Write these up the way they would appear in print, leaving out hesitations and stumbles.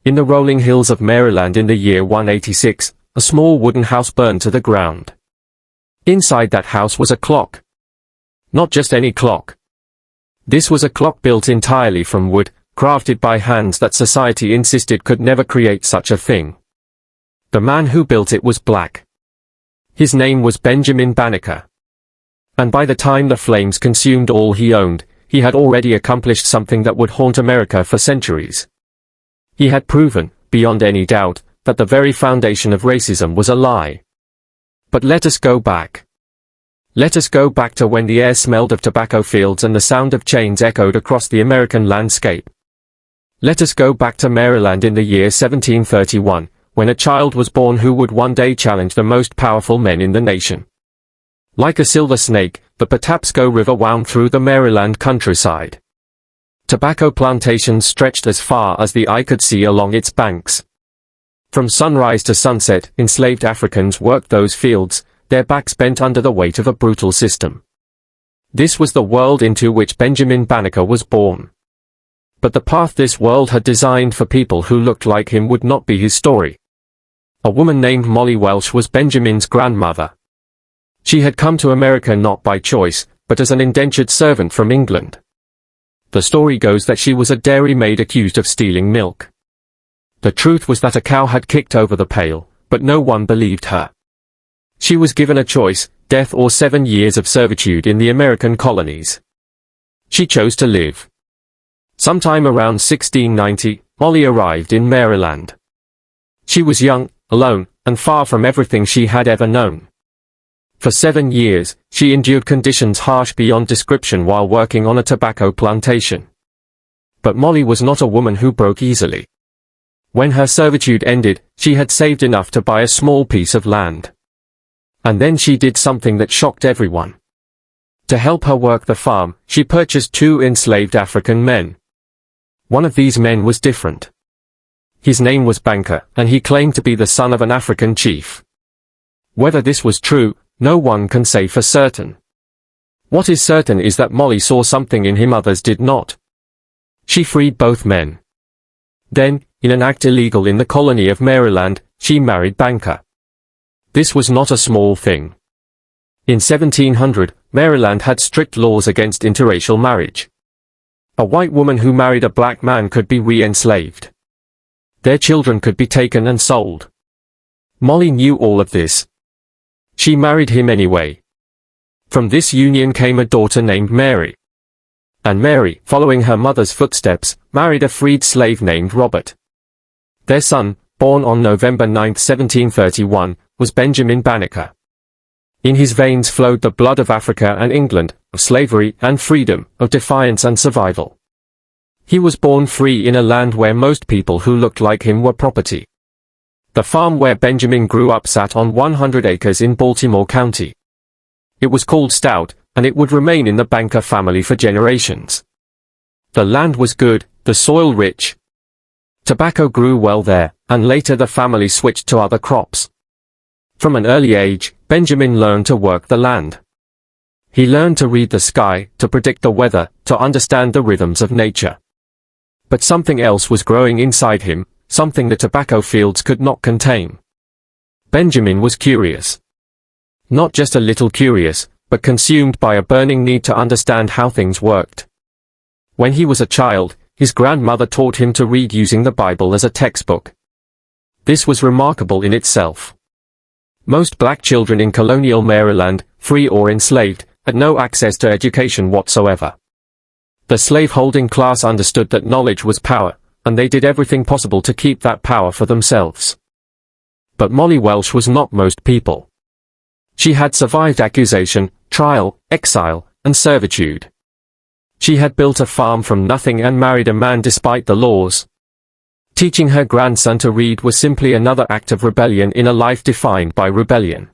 In the rolling hills of Maryland in the year 186, a small wooden house burned to the ground. Inside that house was a clock. Not just any clock. This was a clock built entirely from wood, crafted by hands that society insisted could never create such a thing. The man who built it was black. His name was Benjamin Banneker. And by the time the flames consumed all he owned, he had already accomplished something that would haunt America for centuries. He had proven, beyond any doubt, that the very foundation of racism was a lie. But let us go back. Let us go back to when the air smelled of tobacco fields and the sound of chains echoed across the American landscape. Let us go back to Maryland in the year 1731, when a child was born who would one day challenge the most powerful men in the nation. Like a silver snake, the Patapsco River wound through the Maryland countryside. Tobacco plantations stretched as far as the eye could see along its banks. From sunrise to sunset, enslaved Africans worked those fields, their backs bent under the weight of a brutal system. This was the world into which Benjamin Banneker was born. But the path this world had designed for people who looked like him would not be his story. A woman named Molly Welsh was Benjamin's grandmother. She had come to America not by choice, but as an indentured servant from England. The story goes that she was a dairymaid accused of stealing milk. The truth was that a cow had kicked over the pail, but no one believed her. She was given a choice, death or 7 years of servitude in the American colonies. She chose to live. Sometime around 1690, Molly arrived in Maryland. She was young, alone, and far from everything she had ever known. For 7 years, she endured conditions harsh beyond description while working on a tobacco plantation. But Molly was not a woman who broke easily. When her servitude ended, she had saved enough to buy a small piece of land. And then she did something that shocked everyone. To help her work the farm, she purchased 2 enslaved African men. One of these men was different. His name was Banker, and he claimed to be the son of an African chief. Whether this was true, no one can say for certain. What is certain is that Molly saw something in him others did not. She freed both men. Then, in an act illegal in the colony of Maryland, she married Banker. This was not a small thing. In 1700, Maryland had strict laws against interracial marriage. A white woman who married a black man could be re-enslaved. Their children could be taken and sold. Molly knew all of this. She married him anyway. From this union came a daughter named Mary. And Mary, following her mother's footsteps, married a freed slave named Robert. Their son, born on November 9, 1731, was Benjamin Banneker. In his veins flowed the blood of Africa and England, of slavery and freedom, of defiance and survival. He was born free in a land where most people who looked like him were property. The farm where Benjamin grew up sat on 100 acres in Baltimore County. It was called Stout, and it would remain in the Banker family for generations. The land was good, the soil rich. Tobacco grew well there, and later the family switched to other crops. From an early age, Benjamin learned to work the land. He learned to read the sky, to predict the weather, to understand the rhythms of nature. But something else was growing inside him, something the tobacco fields could not contain. Benjamin was curious. Not just a little curious, but consumed by a burning need to understand how things worked. When he was a child, his grandmother taught him to read using the Bible as a textbook. This was remarkable in itself. Most black children in colonial Maryland, free or enslaved, had no access to education whatsoever. The slave-holding class understood that knowledge was power, and they did everything possible to keep that power for themselves. But Molly Welsh was not most people. She had survived accusation, trial, exile, and servitude. She had built a farm from nothing and married a man despite the laws. Teaching her grandson to read was simply another act of rebellion in a life defined by rebellion.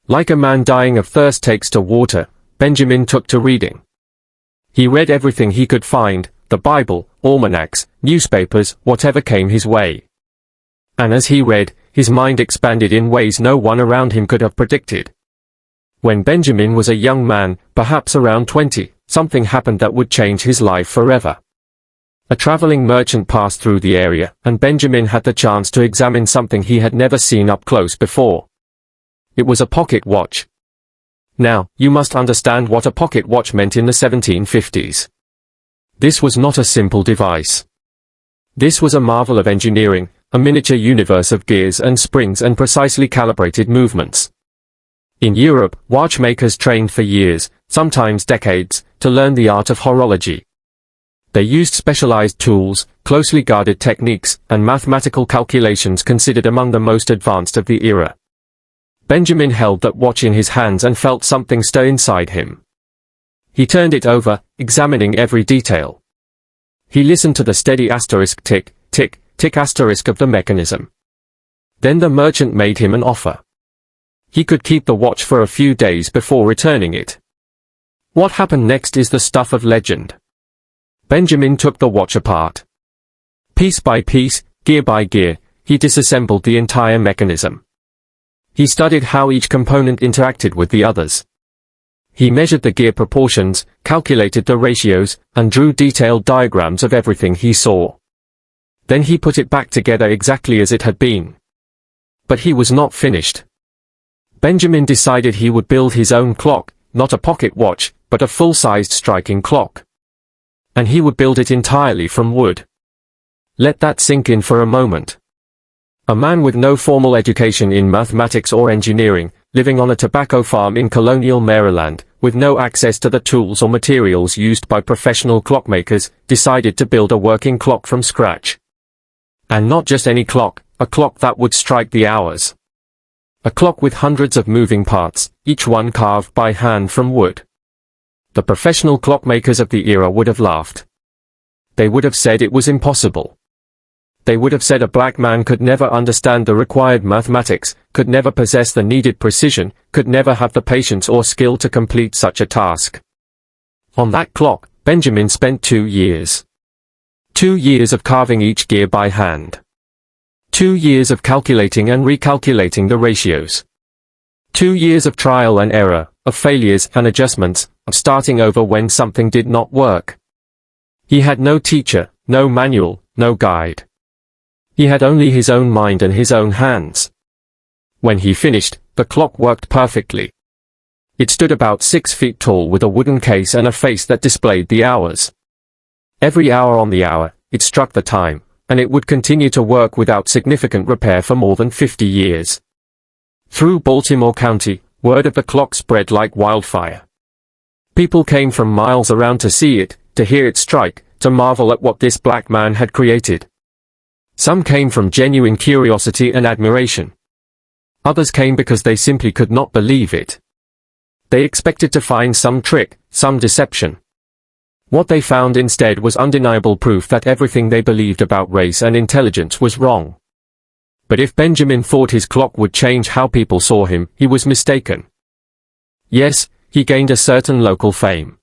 Like a man dying of thirst takes to water, Benjamin took to reading. He read everything he could find, the Bible, almanacs, newspapers, whatever came his way. And as he read, his mind expanded in ways no one around him could have predicted. When Benjamin was a young man, perhaps around 20, something happened that would change his life forever. A traveling merchant passed through the area, and Benjamin had the chance to examine something he had never seen up close before. It was a pocket watch. Now, you must understand what a pocket watch meant in the 1750s. This was not a simple device. This was a marvel of engineering, a miniature universe of gears and springs and precisely calibrated movements. In Europe, watchmakers trained for years, sometimes decades, to learn the art of horology. They used specialized tools, closely guarded techniques, and mathematical calculations considered among the most advanced of the era. Benjamin held that watch in his hands and felt something stir inside him. He turned it over, examining every detail. He listened to the steady asterisk tick, tick, tick asterisk of the mechanism. Then the merchant made him an offer. He could keep the watch for a few days before returning it. What happened next is the stuff of legend. Benjamin took the watch apart. Piece by piece, gear by gear, he disassembled the entire mechanism. He studied how each component interacted with the others. He measured the gear proportions, calculated the ratios, and drew detailed diagrams of everything he saw. Then he put it back together exactly as it had been. But he was not finished. Benjamin decided he would build his own clock, not a pocket watch, but a full-sized striking clock. And he would build it entirely from wood. Let that sink in for a moment. A man with no formal education in mathematics or engineering, living on a tobacco farm in colonial Maryland, with no access to the tools or materials used by professional clockmakers, decided to build a working clock from scratch. And not just any clock, a clock that would strike the hours. A clock with hundreds of moving parts, each one carved by hand from wood. The professional clockmakers of the era would have laughed. They would have said it was impossible. They would have said a black man could never understand the required mathematics, could never possess the needed precision, could never have the patience or skill to complete such a task. On that clock, Benjamin spent 2 years. 2 years of carving each gear by hand. 2 years of calculating and recalculating the ratios. 2 years of trial and error, of failures and adjustments, of starting over when something did not work. He had no teacher, no manual, no guide. He had only his own mind and his own hands. When he finished, the clock worked perfectly. It stood about 6 feet tall with a wooden case and a face that displayed the hours. Every hour on the hour, it struck the time, and it would continue to work without significant repair for more than 50 years. Through Baltimore County, word of the clock spread like wildfire. People came from miles around to see it, to hear it strike, to marvel at what this black man had created. Some came from genuine curiosity and admiration. Others came because they simply could not believe it. They expected to find some trick, some deception. What they found instead was undeniable proof that everything they believed about race and intelligence was wrong. But if Benjamin thought his clock would change how people saw him, he was mistaken. Yes, he gained a certain local fame.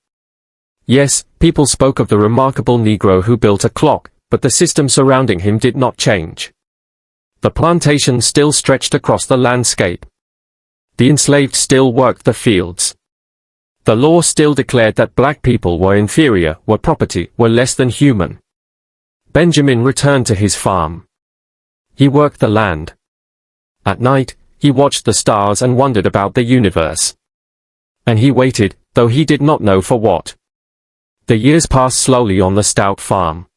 Yes, people spoke of the remarkable Negro who built a clock, but the system surrounding him did not change. The plantation still stretched across the landscape. The enslaved still worked the fields. The law still declared that black people were inferior, were property, were less than human. Benjamin returned to his farm. He worked the land. At night, he watched the stars and wondered about the universe. And he waited, though he did not know for what. The years passed slowly on the stout farm.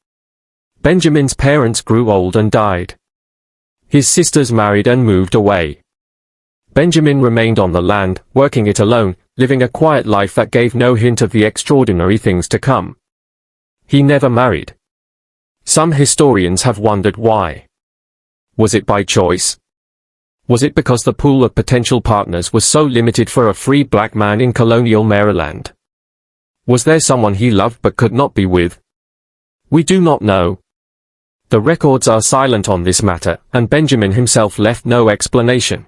Benjamin's parents grew old and died. His sisters married and moved away. Benjamin remained on the land, working it alone, living a quiet life that gave no hint of the extraordinary things to come. He never married. Some historians have wondered why. Was it by choice? Was it because the pool of potential partners was so limited for a free black man in colonial Maryland? Was there someone he loved but could not be with? We do not know. The records are silent on this matter, and Benjamin himself left no explanation.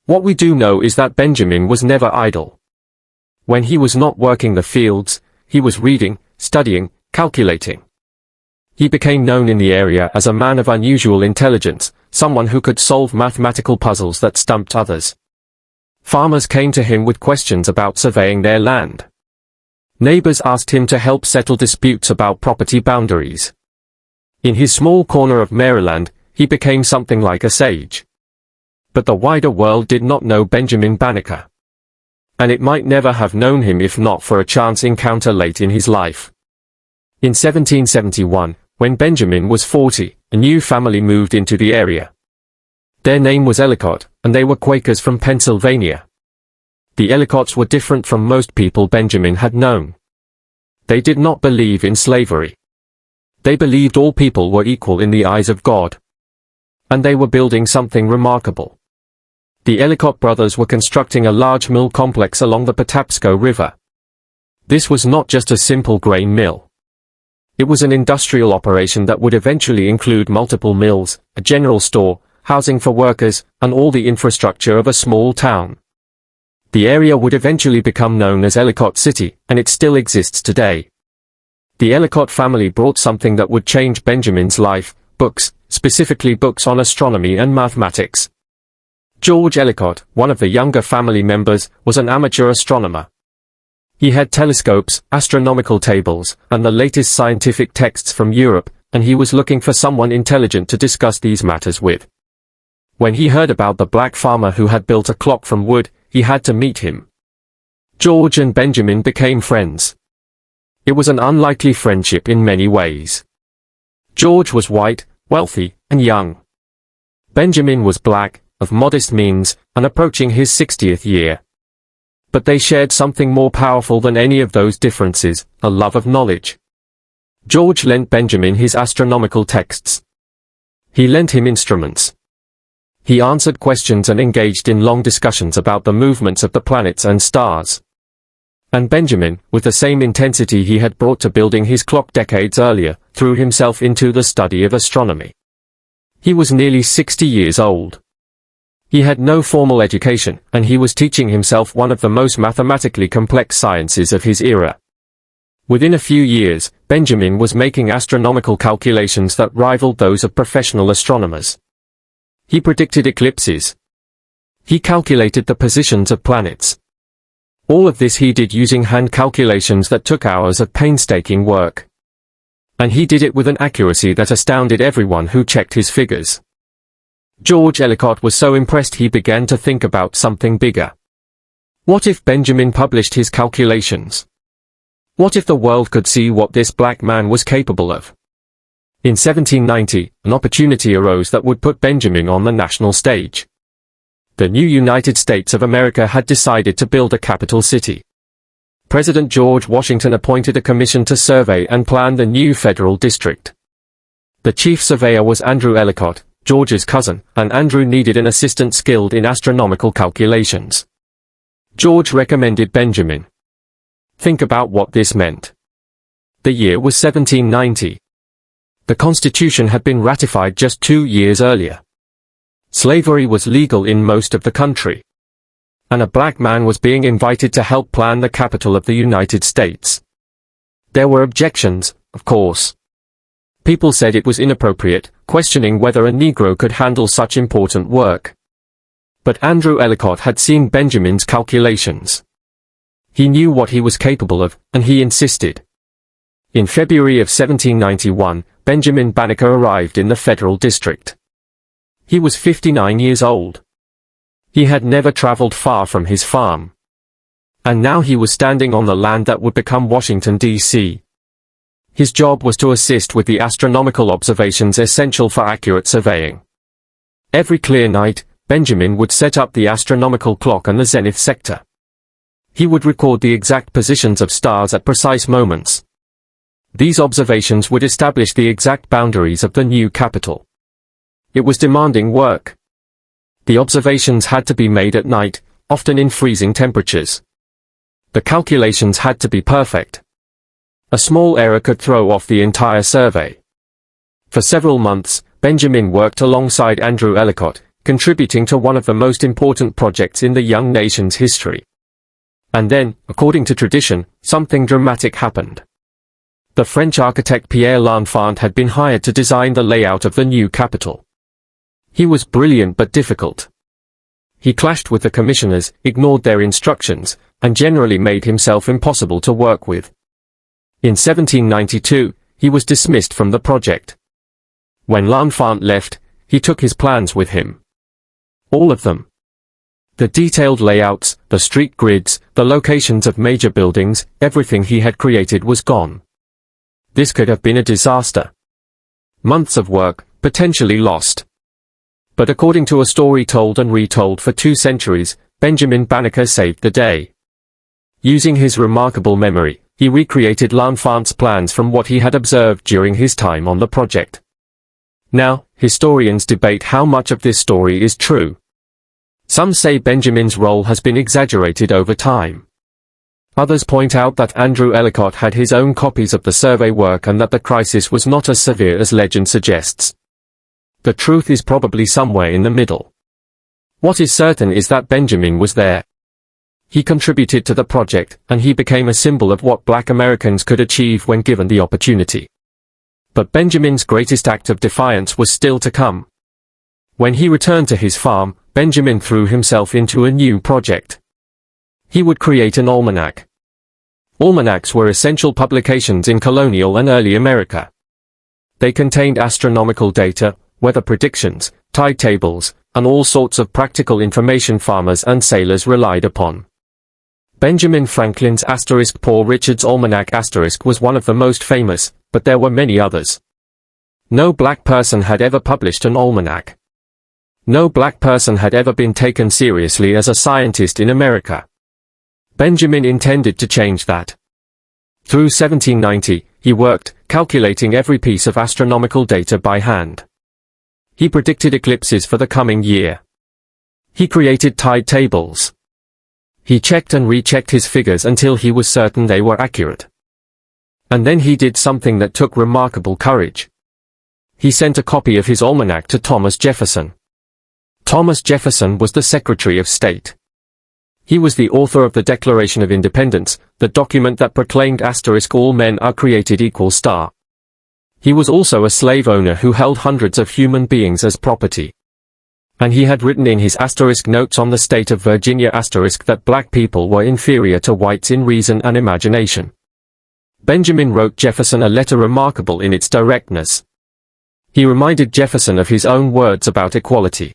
What we do know is that Benjamin was never idle. When he was not working the fields, he was reading, studying, calculating. He became known in the area as a man of unusual intelligence, someone who could solve mathematical puzzles that stumped others. Farmers came to him with questions about surveying their land. Neighbors asked him to help settle disputes about property boundaries. In his small corner of Maryland, he became something like a sage. But the wider world did not know Benjamin Banneker. And it might never have known him if not for a chance encounter late in his life. In 1771, when Benjamin was 40, a new family moved into the area. Their name was Ellicott, and they were Quakers from Pennsylvania. The Ellicotts were different from most people Benjamin had known. They did not believe in slavery. They believed all people were equal in the eyes of God. And they were building something remarkable. The Ellicott brothers were constructing a large mill complex along the Patapsco River. This was not just a simple grain mill. It was an industrial operation that would eventually include multiple mills, a general store, housing for workers, and all the infrastructure of a small town. The area would eventually become known as Ellicott City, and it still exists today. The Ellicott family brought something that would change Benjamin's life, books, specifically books on astronomy and mathematics. George Ellicott, one of the younger family members, was an amateur astronomer. He had telescopes, astronomical tables, and the latest scientific texts from Europe, and he was looking for someone intelligent to discuss these matters with. When he heard about the black farmer who had built a clock from wood, he had to meet him. George and Benjamin became friends. It was an unlikely friendship in many ways. George was white, wealthy, and young. Benjamin was black, of modest means, and approaching his 60th year. But they shared something more powerful than any of those differences, a love of knowledge. George lent Benjamin his astronomical texts. He lent him instruments. He answered questions and engaged in long discussions about the movements of the planets and stars. And Benjamin, with the same intensity he had brought to building his clock decades earlier, threw himself into the study of astronomy. He was nearly 60 years old. He had no formal education, and he was teaching himself one of the most mathematically complex sciences of his era. Within a few years, Benjamin was making astronomical calculations that rivaled those of professional astronomers. He predicted eclipses. He calculated the positions of planets. All of this he did using hand calculations that took hours of painstaking work. And he did it with an accuracy that astounded everyone who checked his figures. George Ellicott was so impressed he began to think about something bigger. What if Benjamin published his calculations? What if the world could see what this black man was capable of? In 1790, an opportunity arose that would put Benjamin on the national stage. The new United States of America had decided to build a capital city. President George Washington appointed a commission to survey and plan the new federal district. The chief surveyor was Andrew Ellicott, George's cousin, and Andrew needed an assistant skilled in astronomical calculations. George recommended Benjamin. Think about what this meant. The year was 1790. The Constitution had been ratified just 2 years earlier. Slavery was legal in most of the country. And a black man was being invited to help plan the capital of the United States. There were objections, of course. People said it was inappropriate, questioning whether a Negro could handle such important work. But Andrew Ellicott had seen Benjamin's calculations. He knew what he was capable of, and he insisted. In February of 1791, Benjamin Banneker arrived in the federal district. He was 59 years old. He had never traveled far from his farm. And now he was standing on the land that would become Washington, D.C. His job was to assist with the astronomical observations essential for accurate surveying. Every clear night, Benjamin would set up the astronomical clock and the zenith sector. He would record the exact positions of stars at precise moments. These observations would establish the exact boundaries of the new capital. It was demanding work. The observations had to be made at night, often in freezing temperatures. The calculations had to be perfect. A small error could throw off the entire survey. For several months, Benjamin worked alongside Andrew Ellicott, contributing to one of the most important projects in the young nation's history. And then, according to tradition, something dramatic happened. The French architect Pierre L'Enfant had been hired to design the layout of the new capital. He was brilliant but difficult. He clashed with the commissioners, ignored their instructions, and generally made himself impossible to work with. In 1792, he was dismissed from the project. When L'Enfant left, he took his plans with him. All of them. The detailed layouts, the street grids, the locations of major buildings, everything he had created was gone. This could have been a disaster. Months of work, potentially lost. But according to a story told and retold for 2 centuries, Benjamin Banneker saved the day. Using his remarkable memory, he recreated L'Enfant's plans from what he had observed during his time on the project. Now, historians debate how much of this story is true. Some say Benjamin's role has been exaggerated over time. Others point out that Andrew Ellicott had his own copies of the survey work and that the crisis was not as severe as legend suggests. The truth is probably somewhere in the middle. What is certain is that Benjamin was there. He contributed to the project, and he became a symbol of what Black Americans could achieve when given the opportunity. But Benjamin's greatest act of defiance was still to come. When he returned to his farm, Benjamin threw himself into a new project. He would create an almanac. Almanacs were essential publications in colonial and early America. They contained astronomical data, weather predictions, tide tables, and all sorts of practical information farmers and sailors relied upon. Benjamin Franklin's Poor Richard's Almanac was one of the most famous, but there were many others. No black person had ever published an almanac. No black person had ever been taken seriously as a scientist in America. Benjamin intended to change that. Through 1790, he worked, calculating every piece of astronomical data by hand. He predicted eclipses for the coming year. He created tide tables. He checked and rechecked his figures until he was certain they were accurate. And then he did something that took remarkable courage. He sent a copy of his almanac to Thomas Jefferson. Thomas Jefferson was the Secretary of State. He was the author of the Declaration of Independence, the document that proclaimed all men are created equal . He was also a slave owner who held hundreds of human beings as property. And he had written in his notes on the state of Virginia that black people were inferior to whites in reason and imagination. Benjamin wrote Jefferson a letter remarkable in its directness. He reminded Jefferson of his own words about equality.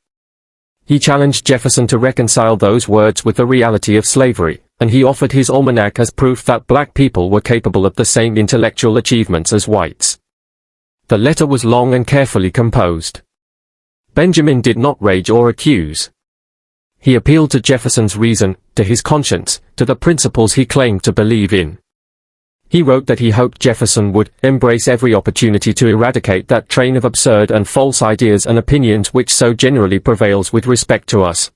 He challenged Jefferson to reconcile those words with the reality of slavery, and he offered his almanac as proof that black people were capable of the same intellectual achievements as whites. The letter was long and carefully composed. Benjamin did not rage or accuse. He appealed to Jefferson's reason, to his conscience, to the principles he claimed to believe in. He wrote that he hoped Jefferson would embrace every opportunity to eradicate that train of absurd and false ideas and opinions which so generally prevails with respect to us.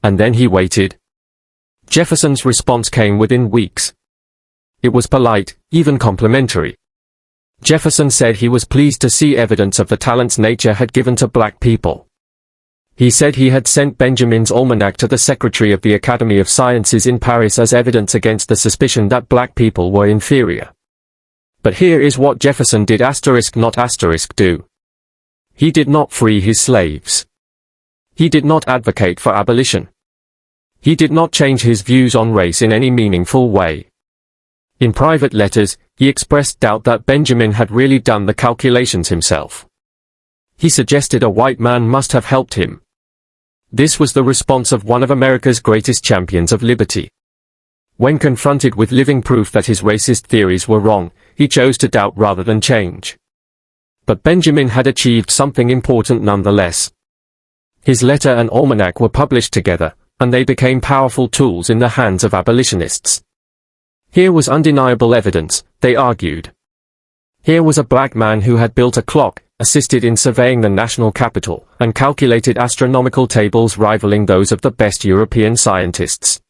And then he waited. Jefferson's response came within weeks. It was polite, even complimentary. Jefferson said he was pleased to see evidence of the talents nature had given to black people. He said he had sent Benjamin's almanac to the Secretary of the Academy of Sciences in Paris as evidence against the suspicion that black people were inferior. But here is what Jefferson did do. He did not free his slaves. He did not advocate for abolition. He did not change his views on race in any meaningful way. In private letters, he expressed doubt that Benjamin had really done the calculations himself. He suggested a white man must have helped him. This was the response of one of America's greatest champions of liberty. When confronted with living proof that his racist theories were wrong, he chose to doubt rather than change. But Benjamin had achieved something important nonetheless. His letter and almanac were published together, and they became powerful tools in the hands of abolitionists. Here was undeniable evidence, they argued. Here was a black man who had built a clock, assisted in surveying the national capital, and calculated astronomical tables rivaling those of the best European scientists.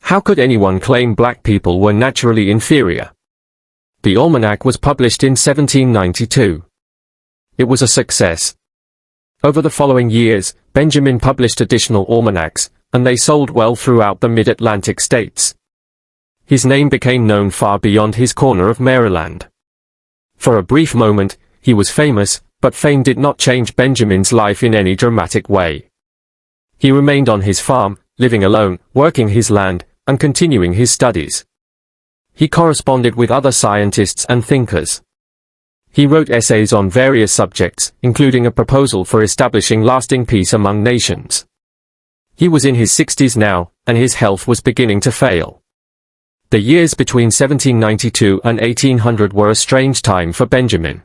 How could anyone claim black people were naturally inferior? The almanac was published in 1792. It was a success. Over the following years, Benjamin published additional almanacs, and they sold well throughout the mid-Atlantic states. His name became known far beyond his corner of Maryland. For a brief moment, he was famous, but fame did not change Benjamin's life in any dramatic way. He remained on his farm, living alone, working his land, and continuing his studies. He corresponded with other scientists and thinkers. He wrote essays on various subjects, including a proposal for establishing lasting peace among nations. He was in his 60s now, and his health was beginning to fail. The years between 1792 and 1800 were a strange time for Benjamin.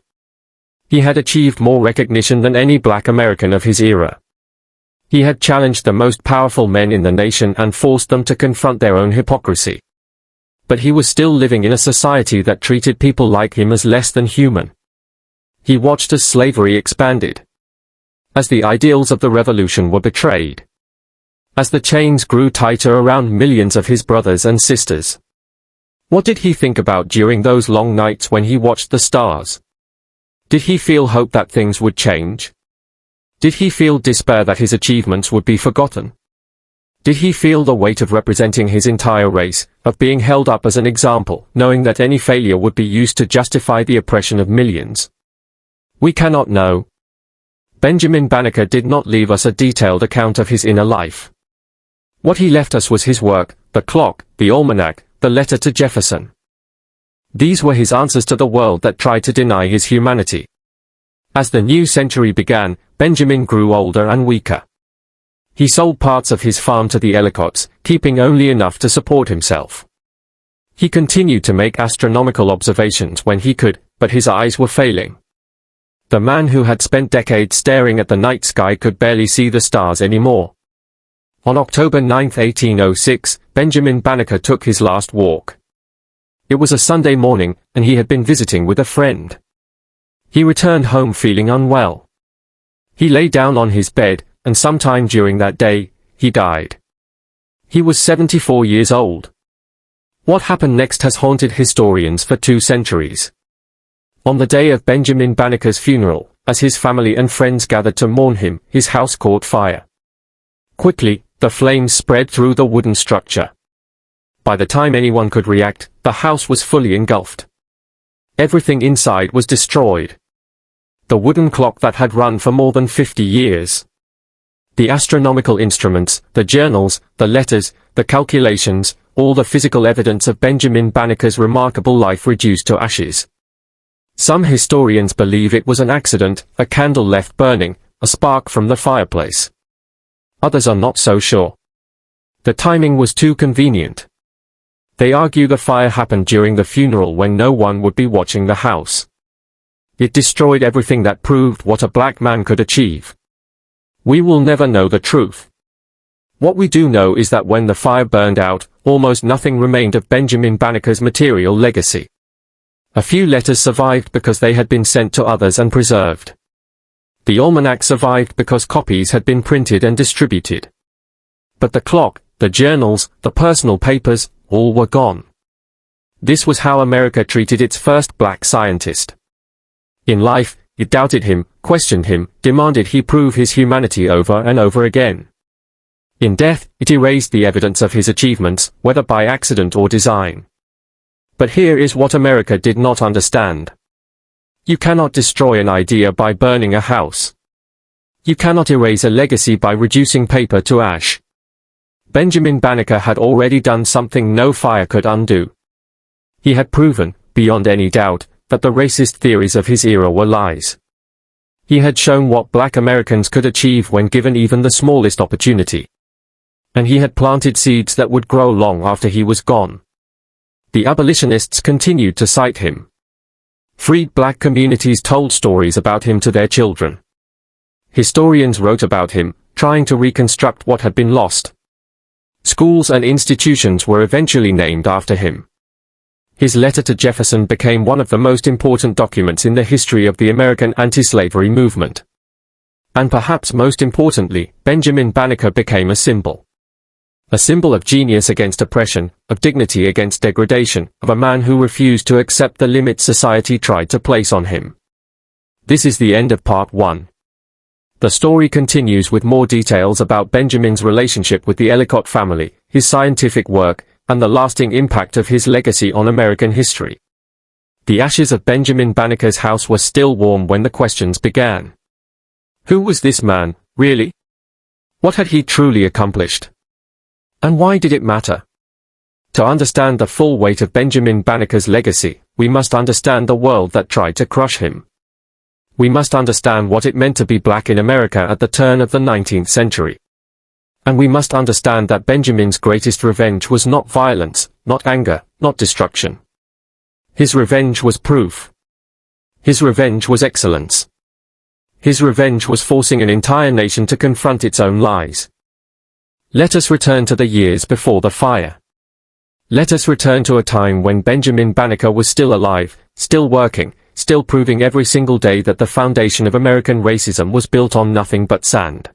He had achieved more recognition than any black American of his era. He had challenged the most powerful men in the nation and forced them to confront their own hypocrisy. But he was still living in a society that treated people like him as less than human. He watched as slavery expanded, as the ideals of the revolution were betrayed, as the chains grew tighter around millions of his brothers and sisters. What did he think about during those long nights when he watched the stars? Did he feel hope that things would change? Did he feel despair that his achievements would be forgotten? Did he feel the weight of representing his entire race, of being held up as an example, knowing that any failure would be used to justify the oppression of millions? We cannot know. Benjamin Banneker did not leave us a detailed account of his inner life. What he left us was his work, the clock, the almanac, the letter to Jefferson. These were his answers to the world that tried to deny his humanity. As the new century began, Benjamin grew older and weaker. He sold parts of his farm to the Ellicotts, keeping only enough to support himself. He continued to make astronomical observations when he could, but his eyes were failing. The man who had spent decades staring at the night sky could barely see the stars anymore. On October 9, 1806, Benjamin Banneker took his last walk. It was a Sunday morning, and he had been visiting with a friend. He returned home feeling unwell. He lay down on his bed, and sometime during that day, he died. He was 74 years old. What happened next has haunted historians for 2 centuries. On the day of Benjamin Banneker's funeral, as his family and friends gathered to mourn him, his house caught fire. Quickly, the flames spread through the wooden structure. By the time anyone could react, the house was fully engulfed. Everything inside was destroyed. The wooden clock that had run for more than 50 years. The astronomical instruments, the journals, the letters, the calculations, all the physical evidence of Benjamin Banneker's remarkable life reduced to ashes. Some historians believe it was an accident, a candle left burning, a spark from the fireplace. Others are not so sure. The timing was too convenient. They argue the fire happened during the funeral when no one would be watching the house. It destroyed everything that proved what a black man could achieve. We will never know the truth. What we do know is that when the fire burned out, almost nothing remained of Benjamin Banneker's material legacy. A few letters survived because they had been sent to others and preserved. The almanac survived because copies had been printed and distributed. But the clock, the journals, the personal papers, all were gone. This was how America treated its first black scientist. In life, it doubted him, questioned him, demanded he prove his humanity over and over again. In death, it erased the evidence of his achievements, whether by accident or design. But here is what America did not understand. You cannot destroy an idea by burning a house. You cannot erase a legacy by reducing paper to ash. Benjamin Banneker had already done something no fire could undo. He had proven, beyond any doubt, that the racist theories of his era were lies. He had shown what black Americans could achieve when given even the smallest opportunity. And he had planted seeds that would grow long after he was gone. The abolitionists continued to cite him. Freed black communities told stories about him to their children. Historians wrote about him, trying to reconstruct what had been lost. Schools and institutions were eventually named after him. His letter to Jefferson became one of the most important documents in the history of the American anti-slavery movement. And perhaps most importantly, Benjamin Banneker became a symbol. A symbol of genius against oppression, of dignity against degradation, of a man who refused to accept the limits society tried to place on him. This is the end of part 1. The story continues with more details about Benjamin's relationship with the Ellicott family, his scientific work, and the lasting impact of his legacy on American history. The ashes of Benjamin Banneker's house were still warm when the questions began. Who was this man, really? What had he truly accomplished? And why did it matter? To understand the full weight of Benjamin Banneker's legacy, we must understand the world that tried to crush him. We must understand what it meant to be black in America at the turn of the 19th century. And we must understand that Benjamin's greatest revenge was not violence, not anger, not destruction. His revenge was proof. His revenge was excellence. His revenge was forcing an entire nation to confront its own lies. Let us return to the years before the fire. Let us return to a time when Benjamin Banneker was still alive, still working, still proving every single day that the foundation of American racism was built on nothing but sand.